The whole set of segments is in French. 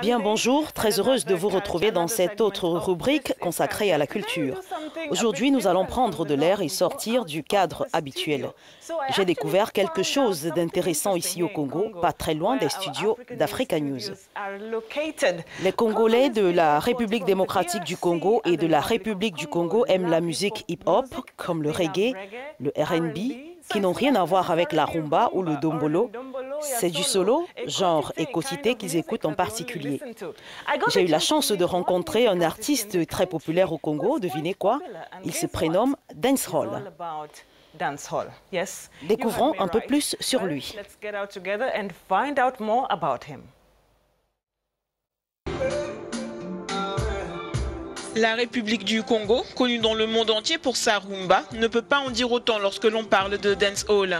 Bien bonjour, très heureuse de vous retrouver dans cette autre rubrique consacrée à la culture. Aujourd'hui, nous allons prendre de l'air et sortir du cadre habituel. J'ai découvert quelque chose d'intéressant ici au Congo, pas très loin des studios d'Africa News. Les Congolais de la République démocratique du Congo et de la République du Congo aiment la musique hip-hop, comme le reggae, le R&B, qui n'ont rien à voir avec la rumba ou le dombolo. C'est du solo, genre écocité qu'ils écoutent en particulier. J'ai eu la chance de rencontrer un artiste très populaire au Congo, devinez quoi? Il se prénomme Dancehall. Découvrons un peu plus sur lui. La République du Congo, connue dans le monde entier pour sa rumba, ne peut pas en dire autant lorsque l'on parle de dancehall.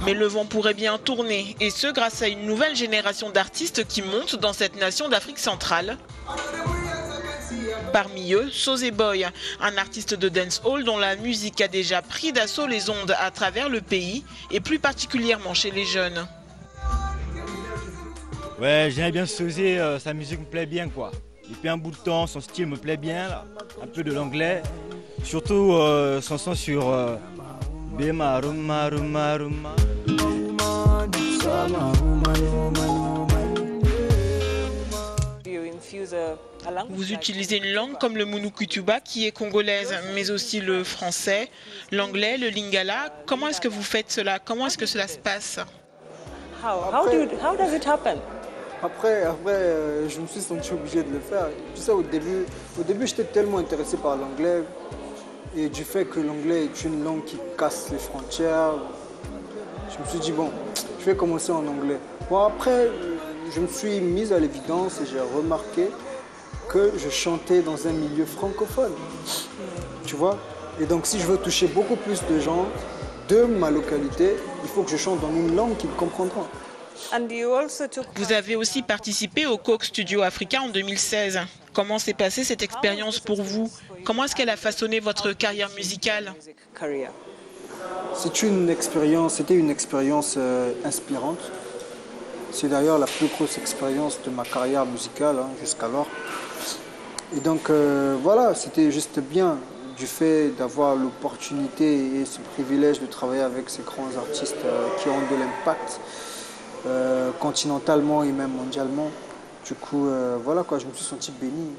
Mais le vent pourrait bien tourner, et ce grâce à une nouvelle génération d'artistes qui montent dans cette nation d'Afrique centrale. Parmi eux, Sosé Boy, un artiste de dancehall dont la musique a déjà pris d'assaut les ondes à travers le pays, et plus particulièrement chez les jeunes. Ouais, j'aime bien Sosé, sa musique me plaît bien quoi. Depuis un bout de temps, son style me plaît bien, là. Un peu de l'anglais, surtout son son sur Bema Ruma Ruma Ruma. Vous utilisez une langue comme le Mounoukoutuba qui est congolaise, mais aussi le français, l'anglais, le lingala. Comment est-ce que vous faites cela? Comment est-ce que cela se passe? How does it happen? Après, je me suis senti obligé de le faire. Tu sais, au début j'étais tellement intéressé par l'anglais et du fait que l'anglais est une langue qui casse les frontières. Je me suis dit, bon, je vais commencer en anglais. Bon, après, je me suis mise à l'évidence et j'ai remarqué que je chantais dans un milieu francophone. Tu vois? Et donc, si je veux toucher beaucoup plus de gens de ma localité, il faut que je chante dans une langue qu'ils comprendront. Vous avez aussi participé au Coke Studio Africa en 2016. Comment s'est passée cette expérience pour vous? Comment est-ce qu'elle a façonné votre carrière musicale? C'était une expérience inspirante. C'est d'ailleurs la plus grosse expérience de ma carrière musicale jusqu'alors. Et donc voilà, c'était juste bien du fait d'avoir l'opportunité et ce privilège de travailler avec ces grands artistes qui ont de l'impact continentalement et même mondialement. Du coup, voilà quoi, je me suis senti béni.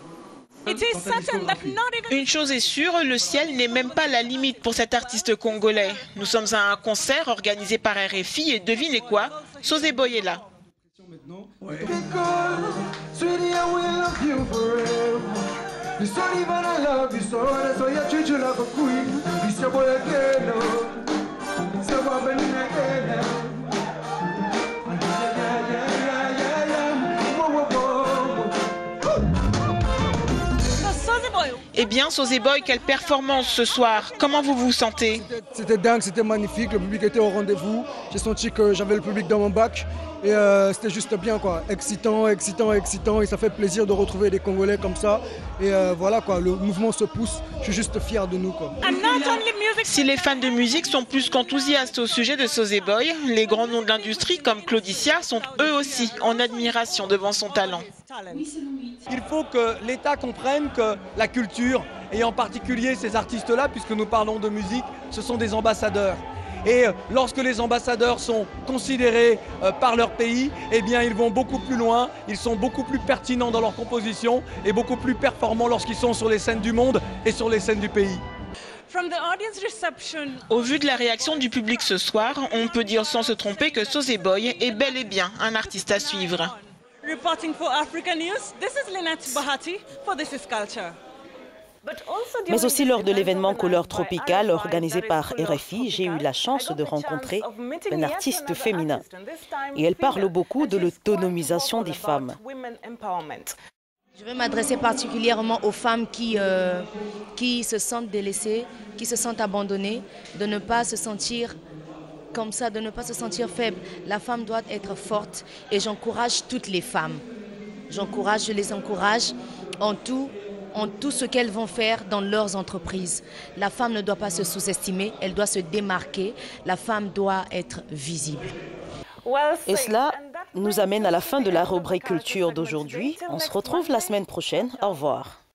Une chose est sûre, le ciel n'est même pas la limite pour cet artiste congolais. Nous sommes à un concert organisé par RFI et devinez quoi, Sosé Boy est là. Eh bien, Sosé Boy, quelle performance ce soir. Comment vous vous sentez? C'était dingue, c'était magnifique, le public était au rendez-vous. J'ai senti que j'avais le public dans mon bac et c'était juste bien quoi. Excitant et ça fait plaisir de retrouver des Congolais comme ça. Et voilà quoi, le mouvement se pousse, je suis juste fier de nous quoi. Si les fans de musique sont plus qu'enthousiastes au sujet de Sosé Boy, les grands noms de l'industrie comme Claudicia sont eux aussi en admiration devant son talent. Il faut que l'État comprenne que la culture, et en particulier ces artistes-là, puisque nous parlons de musique, ce sont des ambassadeurs. Et lorsque les ambassadeurs sont considérés par leur pays, eh bien ils vont beaucoup plus loin, ils sont beaucoup plus pertinents dans leur composition et beaucoup plus performants lorsqu'ils sont sur les scènes du monde et sur les scènes du pays. Au vu de la réaction du public ce soir, on peut dire sans se tromper que Sosé Boy est bel et bien un artiste à suivre. Reporting for Africa News, this is Lynette Bahati for This is Culture. Mais aussi lors de l'événement Couleur Tropicale organisé par RFI, j'ai eu la chance de rencontrer un artiste féminin. Et elle parle beaucoup de l'autonomisation des femmes. Je vais m'adresser particulièrement aux femmes qui se sentent délaissées, qui se sentent abandonnées, de ne pas se sentir comme ça, de ne pas se sentir faible. La femme doit être forte et j'encourage toutes les femmes. Je les encourage en tout ce qu'elles vont faire dans leurs entreprises. La femme ne doit pas se sous-estimer, elle doit se démarquer. La femme doit être visible. Et cela nous amène à la fin de la rubrique culture d'aujourd'hui. On se retrouve la semaine prochaine. Au revoir.